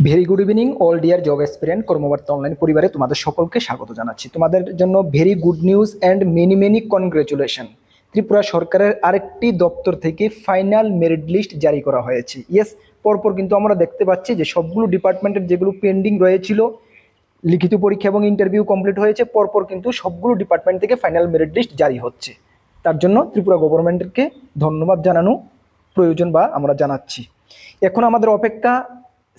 Very good evening all dear job aspirant কর্মবার্তা online পরিবারে তোমাদের সকলকে স্বাগত জানাচ্ছি। তোমাদের জন্য very good news and many many congratulation. Tripura সরকারের আরেকটি দপ্তর থেকে ফাইনাল মেরিট লিস্ট জারি করা হয়েছে। ইয়েস, পরপর কিন্তু আমরা দেখতে পাচ্ছি যে সবগুলো ডিপার্টমেন্টের যেগুলো পেন্ডিং রয়েছিল, লিখিত পরীক্ষা এবং ইন্টারভিউ কমপ্লিট হয়েছে, পরপর কিন্তু সবগুলো ডিপার্টমেন্ট থেকে ফাইনাল মেরিট লিস্ট জারি হচ্ছে। তার জন্য ত্রিপুরা গভর্নমেন্টকে ধন্যবাদ জানানো প্রয়োজন বা আমরা জানাচ্ছি। এখন আমাদের অপেক্ষা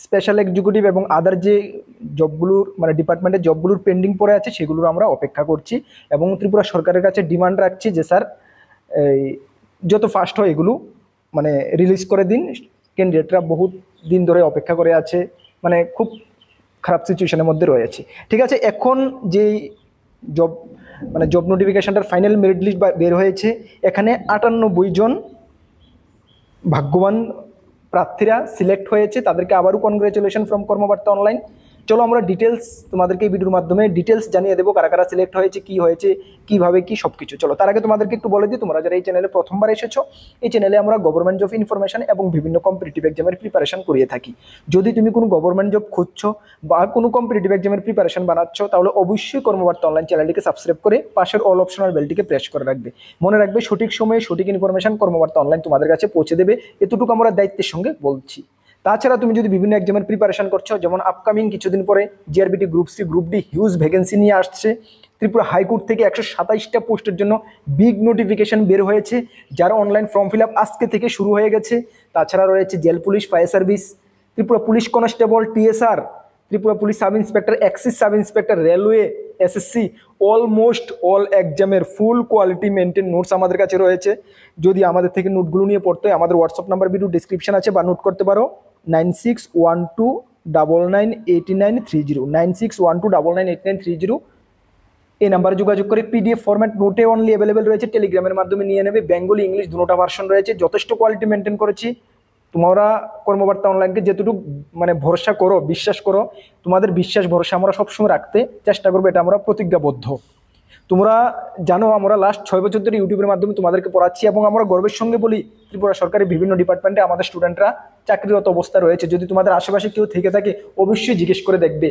স্পেশাল এক্সিকিউটিভ এবং আদার যে জবগুলোর মানে ডিপার্টমেন্টের জবগুলোর পেন্ডিং পড়ে আছে সেগুলোর আমরা অপেক্ষা করছি এবং ত্রিপুরা সরকারের কাছে ডিমান্ড রাখছি যে স্যার এই যত ফাস্ট হয় এগুলো মানে রিলিজ করে দিন। ক্যান্ডিডেটরা বহুত দিন ধরে অপেক্ষা করে আছে, মানে খুব খারাপ সিচুয়েশনের মধ্যে রয়েছে। ঠিক আছে, এখন যেই জব জব নোটিফিকেশনটার ফাইনাল মেরিট লিস্ট বের হয়েছে, এখানে 98 জন ভাগ্যবান প্রার্থীরা সিলেক্ট হয়েছে। তাদেরকে আবারও কনগ্রেচুলেশন ফ্রম কর্মবার্তা অনলাইন। চলো আমরা ডিটেলস তোমাদেরকে এই ভিডিওর মাধ্যমে ডিটেলস জানিয়ে দেবো কারা কারা সিলেক্ট হয়েছে, কি হয়েছে, কিভাবে কি সব কিছু। চলো তার আগে তোমাদেরকে একটু বলে দিই, তোমরা যারা এই চ্যানেলে প্রথমবার এসেছো, এই চ্যানেলে আমরা গভর্নমেন্ট জব ইনফরমেশন এবং বিভিন্ন কম্পিটিটিভ এক্সামের প্রিপারেশন করিয়ে থাকি। যদি তুমি কোনো গভর্নমেন্ট জব খুঁজছো বা কোনো কম্পিটিটিভ এক্সামের প্রিপারেশন বানাচ্ছ, তাহলে অবশ্যই কর্মবার্তা অনলাইন চ্যানেলটিকে সাবস্ক্রাইব করে পাশের অল অপশনাল বেলটিকে প্রেস করে রাখবে। মনে রাখবে সঠিক সময়ে সঠিক ইনফরমেশন কর্মবার্তা অনলাইন তোমাদের কাছে পৌঁছে দেবে, এতটুকু আমরা দায়িত্বের সঙ্গে বলছি। তাছাড়া তুমি যদি বিভিন্ন এক্সামের প্রিপারেশন করছো, যেমন আপকামিং কিছুদিন পরে JRBT group C group D huge vacancy নিয়ে আসছে। ত্রিপুরা হাইকোর্ট থেকে 127টা পোস্টের জন্য বিগ নোটিফিকেশন বের হয়েছে, যার অনলাইন ফর্ম ফিল আপ আজকে থেকে শুরু হয়ে গেছে। তাছাড়া রয়েছে jail police, fire service, Tripura police constable, TSR, Tripura police sub inspector, excise sub inspector, railway, SSC, almost all এক্সামের ফুল কোয়ালিটি মেনটেন নোটস আমাদের কাছে রয়েছে। যদি আমাদের থেকে নোটগুলো নিয়ে পড়তে হয়, আমাদের হোয়াটসঅ্যাপ নাম্বার ভিডিও ডিসক্রিপশন আছে, বা নোট করতে পারো 9612998930, 9612998930। এই নাম্বারে যোগাযোগ করে পিডিএফ ফরম্যাট নোটে অনলি অ্যাভেলেবেল রয়েছে, টেলিগ্রামের মাধ্যমে নিয়ে নেবে। বেঙ্গলি ইংলিশ দুটোটা ভার্সন রয়েছে, যথেষ্ট কোয়ালিটি মেনটেন করেছি। তোমরা কর্মবার্তা অনলাইনকে যেটুকু ভরসা করো, বিশ্বাস করো, তোমাদের বিশ্বাস ভরসা আমরা সবসময় রাখতে চেষ্টা করবো, এটা আমরা প্রতিজ্ঞাবদ্ধ। তোমরা জানো আমরা লাস্ট 6 বছর ধরে ইউটিউবের মাধ্যমে তোমাদেরকে পড়াচ্ছি এবং আমরা গর্বের সঙ্গে বলি ত্রিপুরা সরকারের বিভিন্ন ডিপার্টমেন্টে আমাদের স্টুডেন্টরা চাকরিরত অবস্থা রয়েছে। যদি তোমাদের আশেপাশে কেউ থেকে থাকে, অবশ্যই জিজ্ঞেস করে দেখবে।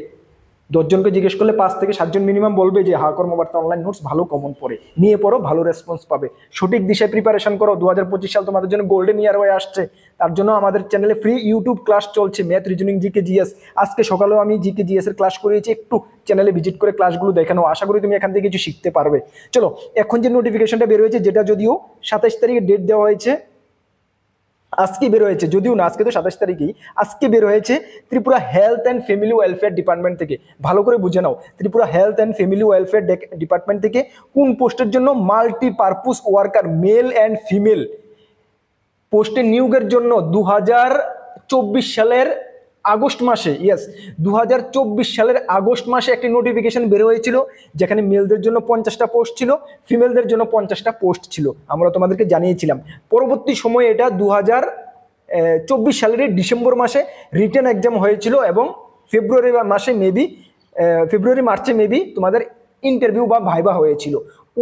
10 জনকে জিজ্ঞেস করলে 5 থেকে 7 জন মিনিমাম বলবে যে হ্যাঁ, কর্মবার্তা অনলাইন নোটস ভালো কমন পড়ে, নিয়ে পড়ো, ভালো রেসপন্স পাবে। সঠিক দিশায় প্রিপারেশন করো। 2025 সাল তোমাদের জন্য গোল্ডেন ইয়ার হয়ে আসছে। তার জন্য আমাদের চ্যানেলে ফ্রি ইউটিউব ক্লাস চলছে, ম্যাথ, রিজনিং, জিকে, জিএস। আজকে সকালেও আমি জিকে জিএস এর ক্লাস করিয়েছি, একটু চ্যানেলে ভিজিট করে ক্লাসগুলো দেখানো। আশা করি তুমি এখান থেকে কিছু শিখতে পারবে। চলো, এখন যে নোটিফিকেশনটা বের হয়েছে, যেটা যদিও 27 তারিখে ডেট দেওয়া হয়েছে, আজকে বের হয়েছে, যদিও না, আজকে তো 27 তারিখেই, আজকে বের হয়েছে Tripura health and family welfare department থেকে। ভালো করে বুঝে নাও, Tripura health and family welfare department থেকে কোন পোস্টের জন্য? Multipurpose worker, male and female পোস্টের নিয়োগের জন্য 2024 সালের আগস্ট মাসে, ইয়েস 2024 সালের আগস্ট মাসে একটি নোটিফিকেশন বের হয়েছিল, যেখানে মেলদের জন্য 50টা পোস্ট ছিল, ফিমেলদের জন্য 50টা পোস্ট ছিল। আমরা তোমাদেরকে জানিয়েছিলাম। পরবর্তী সময়ে এটা 2024 সালের ডিসেম্বর মাসে রিটেন এক্সাম হয়েছিল এবং ফেব্রুয়ারি মার্চে মেবি তোমাদের ইন্টারভিউ বা ভাইবা হয়েছিল।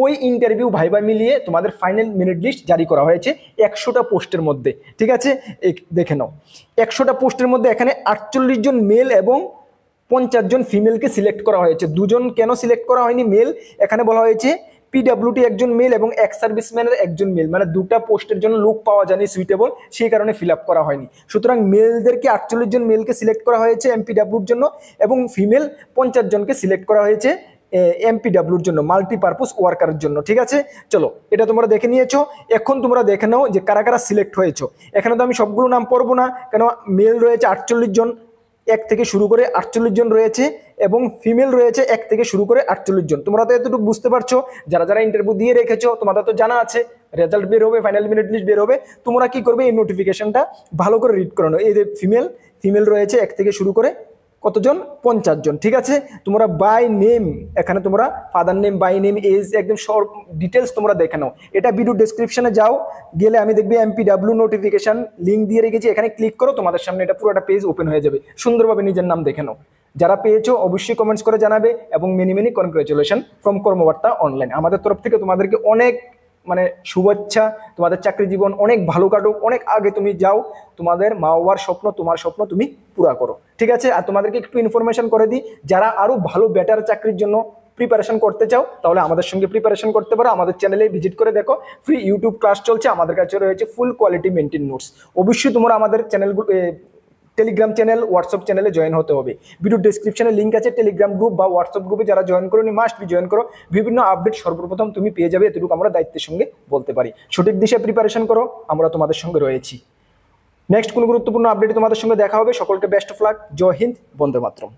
ওই ইন্টারভিউ ভাইবা মিলিয়ে তোমাদের ফাইনাল মেরিট লিস্ট জারি করা হয়েছে 100টা পোস্টের মধ্যে। ঠিক আছে, দেখে নাও, 100টা পোস্টের মধ্যে এখানে 48 জন মেল এবং 50 জন ফিমেলকে সিলেক্ট করা হয়েছে। 2 জন কেন সিলেক্ট করা হয়নি মেল? এখানে বলা হয়েছে পিডাব্লিউটি একজন মেল এবং এক্স সার্ভিসম্যানের একজন মেল, মানে 2টা পোস্টের জন্য লোক পাওয়া যায়নি সুইটেবল, সেই কারণে ফিল আপ করা হয়নি। সুতরাং মেলদেরকে 48 জন মেলকে সিলেক্ট করা হয়েছে এমপিডাব্লিউর জন্য, এবং ফিমেল 50 জনকে সিলেক্ট করা হয়েছে এমপিডাব্লিউর জন্য, মাল্টিপারপাস ওয়ার্কারের জন্য। ঠিক আছে, চলো এটা তোমরা দেখে নিয়েছো। এখন তোমরা দেখে নাও যে কারা কারা সিলেক্ট হয়েছো। এখানে তো আমি সবগুলো নাম পড়বো না, কেন মেল রয়েছে 48 জন, 1 থেকে শুরু করে 48 জন রয়েছে, এবং ফিমেল রয়েছে 1 থেকে শুরু করে 48 জন। তোমরা তো এতটুকু বুঝতে পারছো, যারা যারা ইন্টারভিউ দিয়ে রেখেছো তোমাদের তো জানা আছে, রেজাল্ট বের হবে, ফাইনাল মেরিট লিস্ট বের হবে। তোমরা কি করবে? এই নোটিফিকেশনটা ভালো করে রিড করে নাও। এই যে ফিমেল রয়েছে 1 থেকে শুরু করে কতজন? 50 জন। ঠিক আছে, তোমরা বাই নেম, এখানে তোমরা father name, by name, age, একদম সব ডিটেলস তোমরা দেখে নাও। এটা ভিডিও ডেসক্রিপশনে যাও, গেলে আমি দেখবে এমপিডাব্লিউ নোটিফিকেশন লিঙ্ক দিয়ে রেখেছি, এখানে ক্লিক করো, তোমাদের সামনে এটা পুরোটা পেজ ওপেন হয়ে যাবে। সুন্দরভাবে নিজের নাম দেখে নাও। যারা পেয়েছো অবশ্যই কমেন্টস করে জানাবে, এবং many many congratulation from কর্মবার্তা online. আমাদের তরফ থেকে তোমাদেরকে অনেক মানে শুভেচ্ছা, তোমাদের চাকরি জীবন অনেক ভালো কাটুক, অনেক আগে তুমি যাও, তোমাদের মা বাবার স্বপ্ন, তোমার স্বপ্ন তুমি পুরা করো, ঠিক আছে। আর তোমাদেরকে একটু ইনফরমেশন করে দিই, যারা আরো ভালো বেটার চাকরির জন্য প্রিপারেশন করতে চাও তাহলে আমাদের সঙ্গে প্রিপারেশন করতে পারো। আমাদের চ্যানেলে ভিজিট করে দেখো, ফ্রি ইউটিউব ক্লাস চলছে, আমাদের কাছে রয়েছে ফুল কোয়ালিটি মেনটেন নোটস। অবশ্যই তোমরা আমাদের চ্যানেলগুলো টেলিগ্রাম চ্যানেল, হোয়াটসঅ্যাপ চ্যানেলে জয়েন হতে হবে। ভিডিও ডিসক্রিপশনে লিঙ্ক আছে, টেলিগ্রাম গ্রুপ বা হোয়াটসঅ্যাপ গ্রুপে যারা জয়েন করোনি মাস্ট বি জয়েন করো। বিভিন্ন আপডেট সর্বপ্রথম তুমি পেয়ে যাবে, এতটুকু আমরা দায়িত্বের সঙ্গে বলতে পারি। সঠিক দিশে প্রিপারেশন করো, আমরা তোমাদের সঙ্গে রয়েছি। নেক্সট কোনো গুরুত্বপূর্ণ আপডেট তোমাদের সঙ্গে দেখা হবে। সকলকে বেস্ট অফ লাক, জয় হিন্দ, বন্দে মাতরম।